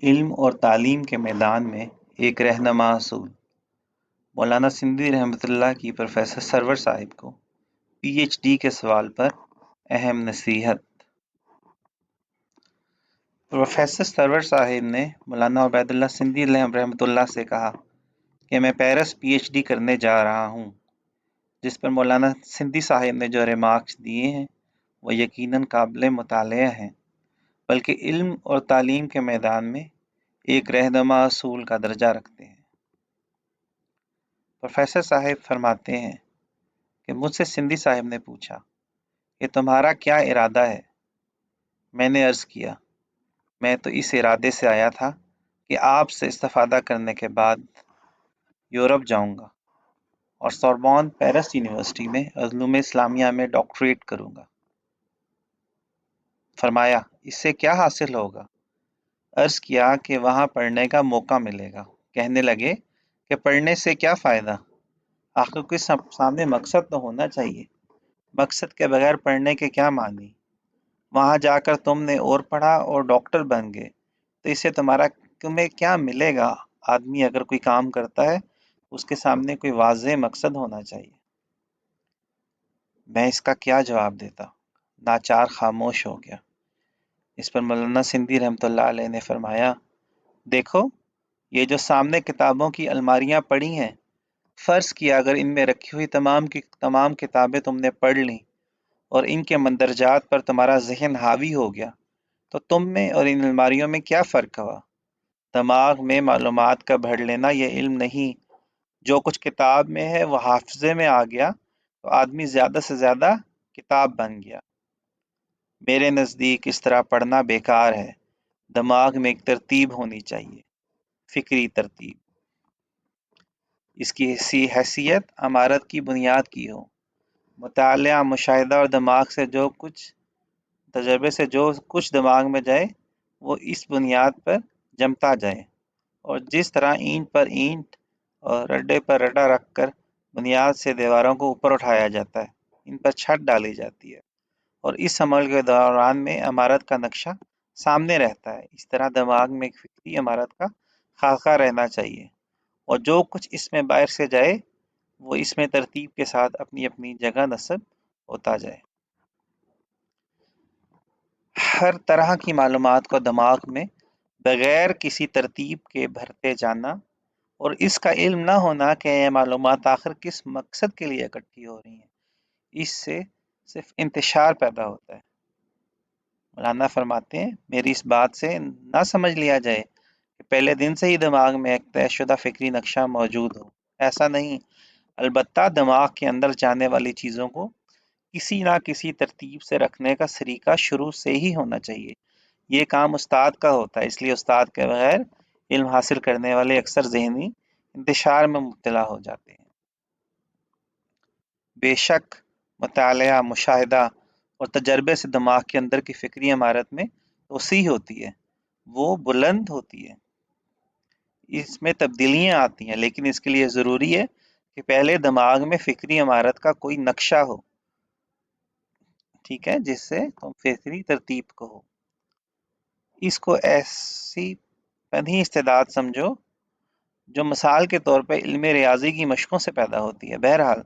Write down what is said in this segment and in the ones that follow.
علم اور تعلیم کے میدان میں ایک رہنما اصول۔ مولانا سندھی رحمۃ اللہ کی پروفیسر سرور صاحب کو پی ایچ ڈی کے سوال پر اہم نصیحت۔ پروفیسر سرور صاحب نے مولانا عبید اللہ سندھی رحمۃ اللہ سے کہا کہ میں پیرس پی ایچ ڈی کرنے جا رہا ہوں، جس پر مولانا سندھی صاحب نے جو ریمارکس دیے ہیں وہ یقیناً قابل مطالعہ ہیں، بلکہ علم اور تعلیم کے میدان میں ایک رہنما اصول کا درجہ رکھتے ہیں۔ پروفیسر صاحب فرماتے ہیں کہ مجھ سے سندھی صاحب نے پوچھا کہ تمہارا کیا ارادہ ہے؟ میں نے عرض کیا میں تو اس ارادے سے آیا تھا کہ آپ سے استفادہ کرنے کے بعد یورپ جاؤں گا اور سوربون پیرس یونیورسٹی میں علوم اسلامیہ میں ڈاکٹریٹ کروں گا۔ فرمایا اس سے کیا حاصل ہوگا؟ عرض کیا کہ وہاں پڑھنے کا موقع ملے گا۔ کہنے لگے کہ پڑھنے سے کیا فائدہ؟ آخر کوئی سامنے مقصد تو ہونا چاہیے، مقصد کے بغیر پڑھنے کے کیا معنی؟ وہاں جا کر تم نے اور پڑھا اور ڈاکٹر بن گئے تو اس سے تمہیں کیا ملے گا؟ آدمی اگر کوئی کام کرتا ہے اس کے سامنے کوئی واضح مقصد ہونا چاہیے۔ میں اس کا کیا جواب دیتا؟ ناچار خاموش ہو گیا۔ اس پر مولانا سندھی رحمۃ اللہ علیہ نے فرمایا دیکھو یہ جو سامنے کتابوں کی الماریاں پڑی ہیں، فرض کیا اگر ان میں رکھی ہوئی تمام کی تمام کتابیں تم نے پڑھ لیں اور ان کے مندرجات پر تمہارا ذہن حاوی ہو گیا تو تم میں اور ان الماریوں میں کیا فرق ہوا؟ دماغ میں معلومات کا بھر لینا یہ علم نہیں۔ جو کچھ کتاب میں ہے وہ حافظے میں آ گیا تو آدمی زیادہ سے زیادہ کتاب بن گیا۔ میرے نزدیک اس طرح پڑھنا بیکار ہے۔ دماغ میں ایک ترتیب ہونی چاہیے، فکری ترتیب۔ اس کی حیثیت عمارت کی بنیاد کی ہو۔ مطالعہ، مشاہدہ اور دماغ سے جو کچھ تجربے سے جو کچھ دماغ میں جائے وہ اس بنیاد پر جمتا جائے، اور جس طرح اینٹ پر اینٹ اور رڈے پر رڈا رکھ کر بنیاد سے دیواروں کو اوپر اٹھایا جاتا ہے، ان پر چھت ڈالی جاتی ہے اور اس عمل کے دوران میں عمارت کا نقشہ سامنے رہتا ہے، اس طرح دماغ میں ایک فکری عمارت کا خاکہ رہنا چاہیے، اور جو کچھ اس میں باہر سے جائے وہ اس میں ترتیب کے ساتھ اپنی اپنی جگہ نصب ہوتا جائے۔ ہر طرح کی معلومات کو دماغ میں بغیر کسی ترتیب کے بھرتے جانا اور اس کا علم نہ ہونا کہ یہ معلومات آخر کس مقصد کے لیے اکٹھی ہو رہی ہیں، اس سے صرف انتشار پیدا ہوتا ہے۔ مولانا فرماتے ہیں میری اس بات سے نہ سمجھ لیا جائے کہ پہلے دن سے ہی دماغ میں ایک طے شدہ فکری نقشہ موجود ہو، ایسا نہیں، البتہ دماغ کے اندر جانے والی چیزوں کو کسی نہ کسی ترتیب سے رکھنے کا سلیقہ شروع سے ہی ہونا چاہیے۔ یہ کام استاد کا ہوتا ہے، اس لیے استاد کے بغیر علم حاصل کرنے والے اکثر ذہنی انتشار میں مبتلا ہو جاتے ہیں۔ بے شک مطالعہ، مشاہدہ اور تجربے سے دماغ کے اندر کی فکری عمارت میں توسیع ہوتی ہے، وہ بلند ہوتی ہے، اس میں تبدیلیاں آتی ہیں، لیکن اس کے لیے ضروری ہے کہ پہلے دماغ میں فکری عمارت کا کوئی نقشہ ہو، ٹھیک ہے، جس سے تم فکری ترتیب کو ہو۔ اس کو ایسی بدھی استعداد سمجھو جو مثال کے طور پہ علم ریاضی کی مشقوں سے پیدا ہوتی ہے۔ بہرحال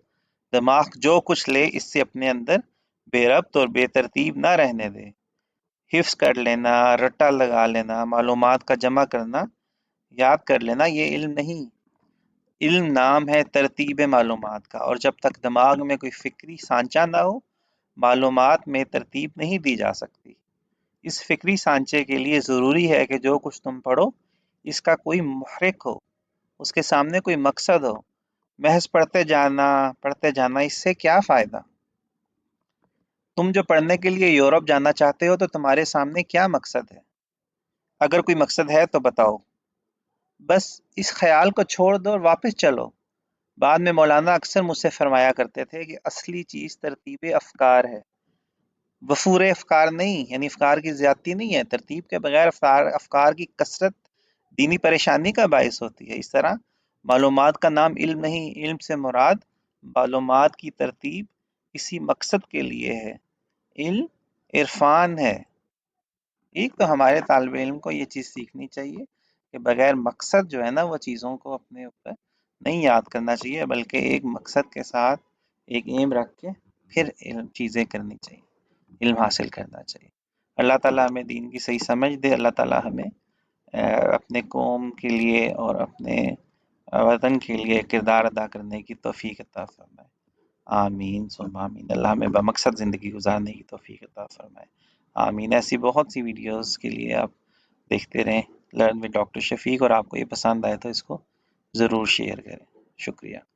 دماغ جو کچھ لے اس سے اپنے اندر بے ربط اور بے ترتیب نہ رہنے دے۔ حفظ کر لینا، رٹا لگا لینا، معلومات کا جمع کرنا، یاد کر لینا یہ علم نہیں۔ علم نام ہے ترتیب معلومات کا، اور جب تک دماغ میں کوئی فکری سانچہ نہ ہو معلومات میں ترتیب نہیں دی جا سکتی۔ اس فکری سانچے کے لیے ضروری ہے کہ جو کچھ تم پڑھو اس کا کوئی محرک ہو، اس کے سامنے کوئی مقصد ہو۔ محض پڑھتے جانا اس سے کیا فائدہ؟ تم جو پڑھنے کے لیے یورپ جانا چاہتے ہو تو تمہارے سامنے کیا مقصد ہے؟ اگر کوئی مقصد ہے تو بتاؤ۔ بس اس خیال کو چھوڑ دو اور واپس چلو۔ بعد میں مولانا اکثر مجھ سے فرمایا کرتے تھے کہ اصلی چیز ترتیب افکار ہے، وفور افکار نہیں، یعنی افکار کی زیادتی نہیں ہے۔ ترتیب کے بغیر افکار کی کثرت دینی پریشانی کا باعث ہوتی ہے۔ اس طرح معلومات کا نام علم نہیں، علم سے مراد معلومات کی ترتیب کسی مقصد کے لیے ہے، علم عرفان ہے۔ ایک تو ہمارے طالب علم کو یہ چیز سیکھنی چاہیے کہ بغیر مقصد جو ہے نا وہ چیزوں کو اپنے اوپر نہیں یاد کرنا چاہیے، بلکہ ایک مقصد کے ساتھ ایک ایم رکھ کے پھر علم چیزیں کرنی چاہیے، علم حاصل کرنا چاہیے۔ اللہ تعالیٰ ہمیں دین کی صحیح سمجھ دے، اللہ تعالیٰ ہمیں اپنے قوم کے لیے اور اپنے وطن کے لیے کردار ادا کرنے کی توفیق عطا فرمائے۔ آمین ثم آمین۔ اللہ ہمیں بمقصد زندگی گزارنے کی توفیق عطا فرمائے۔ آمین۔ ایسی بہت سی ویڈیوز کے لیے آپ دیکھتے رہیں لرن ود ڈاکٹر شفیق، اور آپ کو یہ پسند آئے تو اس کو ضرور شیئر کریں۔ شکریہ۔